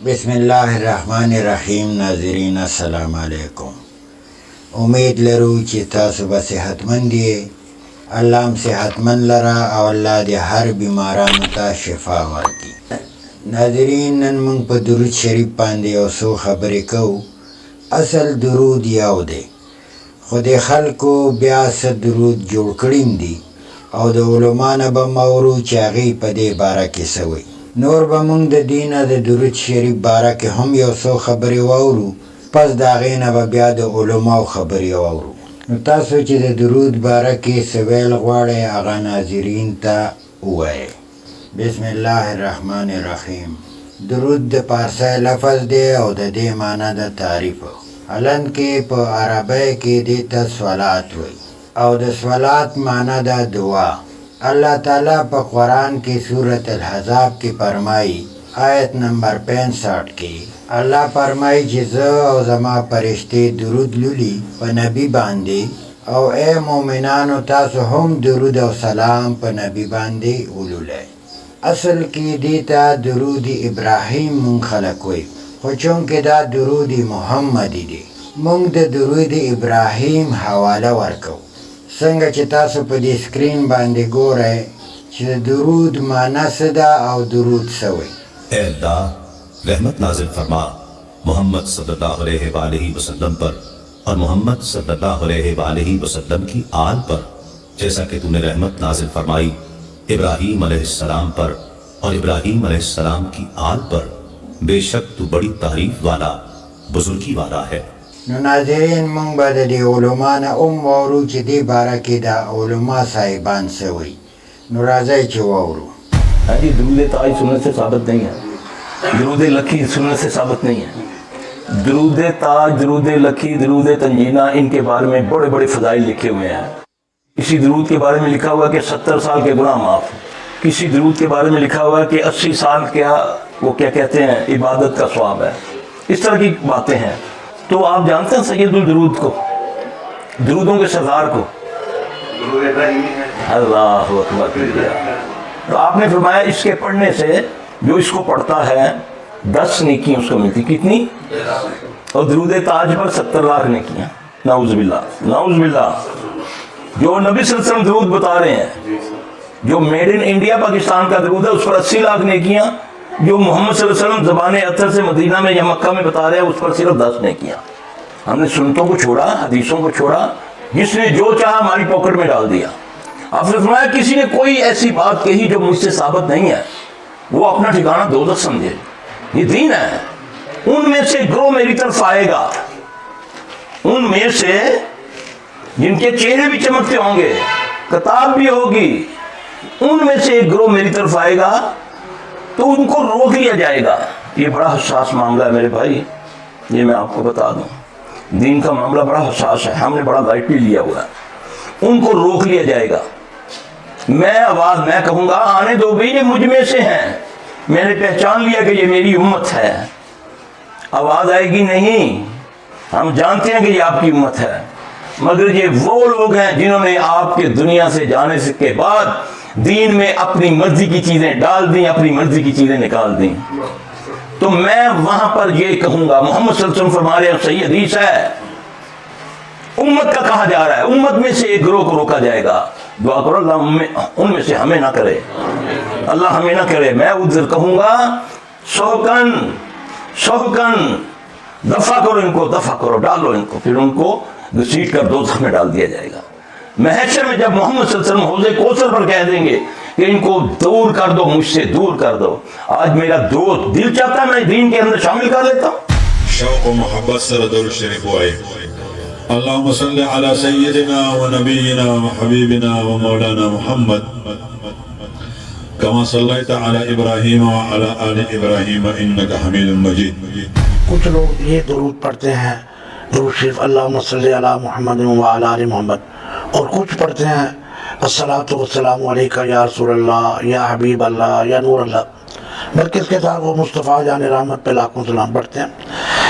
بسم اللہ الرحمن الرحیم. ناظرین السلام علیکم. امید لرو چې تاسو به صحتمند یې. الله هم صحتمند لره او الله دې هر بیمارانو ته شفا ورکړي. ناظرین نن موږ په درود شریف باندې یو څو خبرې کوو. اصل درود یو دی خو د خلکو بیا څه درود جوړ کړي دي او د علما نه به مورو چې هغې په دې باره کې څه وایي. نور به مونږ د دینه د درود شریف باره کې هم یو څو خبرې واورو، پس د هغې نه به بیا د علماو خبرې واورو. نو تاسو چې د درود باره کې څه ویل غواړئ هغه ناظرین ته ووایئ. بسم الله الرحمن الرحیم. درود د پارسی لفظ دی او د دې معنی د تعریف. هلند کې په عربی کې دې ته صلات وایي او د صلات معنی د دعا. اللہ تعالیٰ پا قرآن کی سورت الحزاب کی فرمائی آیت نمبر 65 کی اللہ فرمائی جزا او زما پرشتے درود لولی پا نبی باندی او اے مومنانو تاسو هم درود او سلام پا نبی باندی اولولے. اصل کی دیتا درود ابراہیم من خلقوی خو چونکہ دا درود محمدی دی منگ دا درود ابراہیم حوالہ ورکو. څنګه چې تاسو په دې سکرین باندې ګورئ چې درود معنی څه ده او درود څه وایي. اے اللہ رحمت نازل فرما محمد صلی اللہ علیہ وآلہ وسلم پر اور محمد صلی اللہ علیہ وآلہ وسلم کی آل پر، جیسا کہ تو نے رحمت نازل فرمائی ابراہیم علیہ السلام پر اور ابراہیم علیہ السلام کی آل پر. بے شک تو بڑی تعریف والا بزرگی والا ہے. نو ناظرین مونږ به د دې علما نه هم واورو چې دې باره کې د علما صاحبان څه وایي. نو راځئ چې واورو. جی درود تاج سنت سے ثابت نہیں ہے، درود لکھی سنت سے ثابت نہیں ہے. درود تاج، درود لکھی، درود تنجینہ، ان کے بارے میں بڑے بڑے فضائل لکھے ہوئے ہیں. کسی درود کے بارے میں لکھا ہوا کہ 70 سال کے گناہ معاف، کسی درود کے بارے میں لکھا ہوا کہ 80 سال وہ کیا کہتے ہیں عبادت کا ثواب ہے. اس طرح کی باتیں ہیں. تو آپ جانتے ہیں سید الدرود کو، درودوں کے سردار کو، اللہ اکبر. تو آپ نے فرمایا اس کے پڑھنے سے جو اس کو پڑھتا ہے 10 نیکیاں اس کو ملتی. کتنی؟ اور درود تاج پر 70 لاکھ نیکیاں. نعوذ باللہ، نعوذ باللہ. جو نبی صلی اللہ علیہ وسلم درود بتا رہے ہیں، جو میڈ ان انڈیا پاکستان کا درود ہے، اس پر 80 لاکھ نیکیاں. جو محمد صلی اللہ علیہ وسلم زبان اطہر سے مدینہ میں یا مکہ میں بتا رہے ہیں، اس پر صرف 10 نیکیاں. ہم نے سنتوں کو چھوڑا، حدیثوں کو چھوڑا، جس نے جو چاہا ہماری پاکٹ میں ڈال دیا. آپ نے فرمایا کسی نے کوئی ایسی بات کہی جو مجھ سے ثابت نہیں ہے، وہ اپنا ٹھکانہ دوزخ سمجھے. یہ دین ہے. ان میں سے گروہ میری طرف آئے گا، ان میں سے جن کے چہرے بھی چمکتے ہوں گے، کتاب بھی ہوگی، ان میں سے ایک گروہ میری طرف آئے گا تو ان کو روک لیا جائے گا. یہ بڑا حساس معاملہ ہے میرے بھائی، یہ میں آپ کو بتا دوں. دین کا معاملہ بڑا حساس ہے، ہم نے بڑا لائٹلی لیا ہوا ہے. ان کو روک لیا جائے گا. میں آواز میں کہوں گا آنے دو بھائی، یہ مجھ میں سے ہیں، میں نے پہچان لیا کہ یہ میری امت ہے. آواز آئے گی نہیں، ہم جانتے ہیں کہ یہ آپ کی امت ہے، مگر یہ وہ لوگ ہیں جنہوں نے آپ کے دنیا سے جانے کے بعد دین میں اپنی مرضی کی چیزیں ڈال دیں، اپنی مرضی کی چیزیں نکال دیں. تو میں وہاں پر یہ کہوں گا، محمد صلی اللہ علیہ وسلم فرما رہے ہیں، صحیح حدیث ہے، امت کا کہا جا رہا ہے، امت میں سے ایک گروہ کو روکا جائے گا. دعا کرو اللہ ان میں سے ہمیں نہ کرے، اللہ ہمیں نہ کرے. میں ادھر کہوں گا سوکن سوکن، دفع کرو ان کو، دفع کرو، ڈالو ان کو. پھر ان کو گھسیٹ کر دوزخ میں ڈال دیا جائے گا. محشر میں جب محمد صلی اللہ علیہ وسلم حوض کوثر پر کہہ دیں گے کہ ان کو دور کر دو، مجھ سے دور کر دو، آج میرا دوست دل چاہتا ہے میں دین کے اندر شامل کر لیتا ہوں. شوق و محبت سر درود شریف ہوئے. اللہم صلی علی سیدنا و نبینا و حبیبنا و مولانا محمد کما صلیت علی ابراہیم و علی آل ابراہیم انکا حمید مجید. کچھ لوگ یہ درود پڑھتے ہیں، درود شریف اللہم صلی علی محمد و علی آل محمد، اور کچھ پڑھتے ہیں الصلاۃ والسلام علیکہ یا رسول اللہ، یا حبیب اللہ، یا نور اللہ، بلکہ اس کے ساتھ وہ مصطفیٰ جان رحمت پہ لاکھوں سلام پڑھتے ہیں.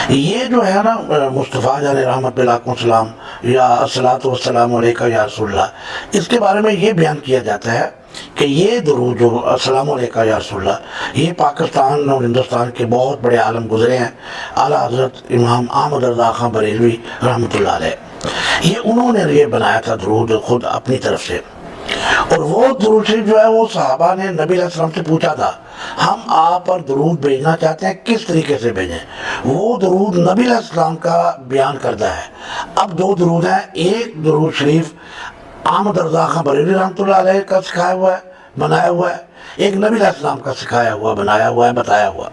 یہ جو ہے نا مصطفیٰ جان رحمت پہ لاکھوں سلام یا الصلاۃ والسلام علیکہ یا رسول اللہ، اس کے بارے میں یہ بیان کیا جاتا ہے کہ یہ درود جو السلام علیکم یا رسول اللہ، یہ پاکستان اور ہندوستان کے بہت بڑے عالم گزرے ہیں، اعلیٰ حضرت امام احمد رضا خان بریلوی رحمۃ اللہ علیہ، یہ انہوں نے یہ بنایا تھا درود خود اپنی طرف سے. اور وہ درود شریف جو ہے وہ صحابہ نے نبی علیہ السلام سے پوچھا تھا، ہم آپ پر درود بھیجنا چاہتے ہیں، کس طریقے سے بھیجیں؟ وہ درود نبی علیہ السلام کا بیان کردہ ہے. اب دو درود ہیں، ایک درود شریف احمد رضا خان بریلوی رحمۃ اللہ علیہ کا سکھایا ہوا ہے، بنایا ہوا ہے، ایک نبی علیہ السلام کا سکھایا ہوا، بنایا ہوا ہے، بتایا ہوا.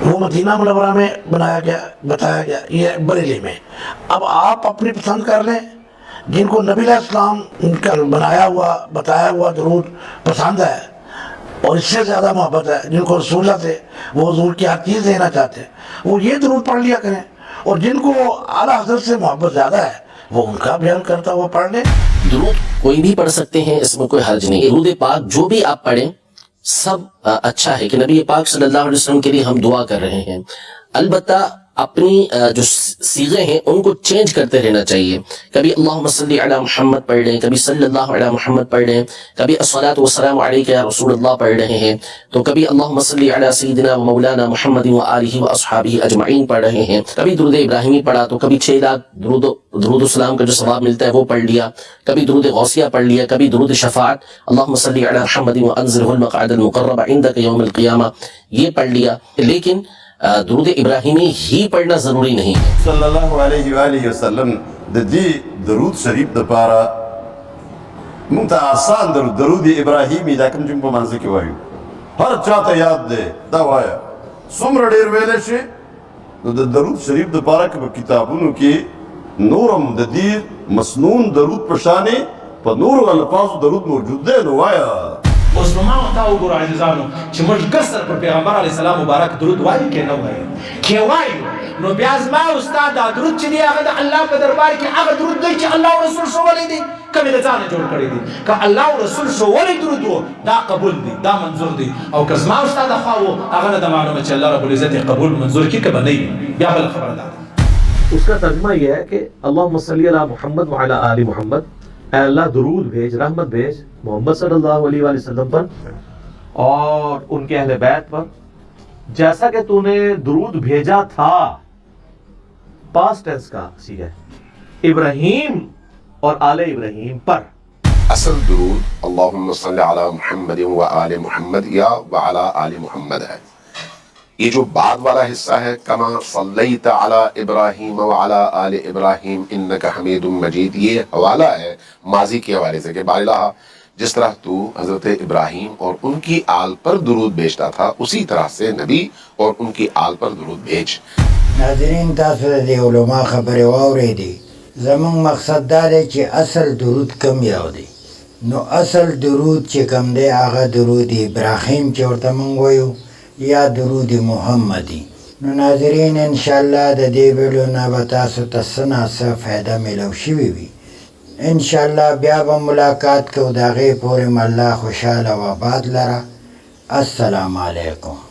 وہ مدینہ منورہ میں بنایا گیا، بتایا گیا، یہ بریلی میں. اب آپ اپنی پسند کر لیں، جن کو نبی علیہ السلام ان کا بنایا ہوا بتایا ہوا درود پسند ہے اور اس سے زیادہ محبت ہے، جن کو رسول اللہ سے وہ حضور کی ہر چیز دینا چاہتے ہیں، وہ یہ درود پڑھ لیا کریں. اور جن کو اعلیٰ حضرت سے محبت زیادہ ہے وہ ان کا بیان کرتا ہوا پڑھ لیں. درود کوئی بھی پڑھ سکتے ہیں، اس میں کوئی حرج نہیں. درود پاک جو بھی آپ پڑھیں سب اچھا ہے کہ نبی پاک صلی اللہ علیہ وسلم کے لیے ہم دعا کر رہے ہیں. البتہ اپنی جو صیغے ہیں ان کو چینج کرتے رہنا چاہیے. کبھی اللہم صلی علی محمد پڑھ لیں، کبھی صلی اللہ علی محمد پڑھ لیں، کبھی الصلاۃ والسلام علیک یا رسول اللہ پڑھ رہے ہیں تو کبھی اللہم صلی علی سیدنا و مولانا محمد و آلہ و اصحابہ اجمعین پڑھ رہے ہیں. کبھی درود ابراہیمی پڑھا تو کبھی 6 لاکھ درود السلام کا جو ثواب ملتا ہے وہ پڑھ لیا، کبھی درود غوثیہ پڑھ لیا، کبھی درود شفاعت اللہم صلی علی محمد و انزلہ المقعد المقرب عندک یوم القیامہ یہ پڑھ لیا. لیکن درود ابراہیمی ہی پڑھنا ضروری نہیں ہے. صلی اللہ علیہ وآلہ وسلم دی درود شریف د پارا مونږ ته آسان درود ابراهیمی دا کوم چې په منځ کې وایو هر چاته یاد دی دا وایه څومره ډېر ویلی شي. نو د درود شریف د پاره که په کتابونو کې نورم د دې مسنون درود په شانې په نورو الفاظو درود موجود دی نو وایه. اوس نو ما ورته وګورو عزیزانو چې موږ قصر پر پیغمبر علیه السلام مبارک درود وایو که نه وایو؟ که وایو نو بیا زما استاد دا درود چې دی هغه د الله په دربار کې هغه درود دی چې الله او رسول ښوولی دی که مې د ځانه جوړ کړی دی؟ که الله او رسول ښوولی درود و دا قبول دی، دا منظور دی. او که زما استاد خوا و هغه نه د معلومه چې الله رب العزت یې قبول منظور کړي که به نه وي بیا بله خبره ده. اس کا ترجمہ یہ ہے کہ اللہم صلی علی محمد وعلی آل محمد، اے اللہ درود بھیج، رحمت بھیج محمد صلی اللہ علیہ وآلہ وسلم پر اور ان کے اہل بیت پر، جیسا کہ تو نے درود بھیجا تھا. پاسٹ ٹینس کا صیغہ ہے، ابراہیم اور آل ابراہیم پر. اصل درود اللہم صلی علی محمد و آل محمد یا وعلی آل محمد ہے. یہ جو بعد والا حصہ ہے کما صلیت علی ابراہیم وعلی آل ابراہیم انک حمید مجید، یہ حوالہ ہے ماضی کے حوالے سے کہ بارلہ جس طرح تو حضرت ابراہیم اور ان کی آل پر درود بھیجتا تھا اسی طرح سے نبی اور ان کی آل پر درود بھیج. ناظرین تاسو د دې علما خبرې واورېدې. زموږ مقصد دا دی چې اصل درود کم یو دی. نو اصل درود چې کم دی هغه درود ابراهیم چې ورته موږ وایو یا درود محمدی. نو ناظرین انشاءاللہ د دې ویډیو نه به تاسو ته څه نه څه فایده میلو شوي وي. انشاءاللہ بیا به ملاقات کوو، د هغې پورې م الله خوشحاله و آباد لره. السلام علیکم.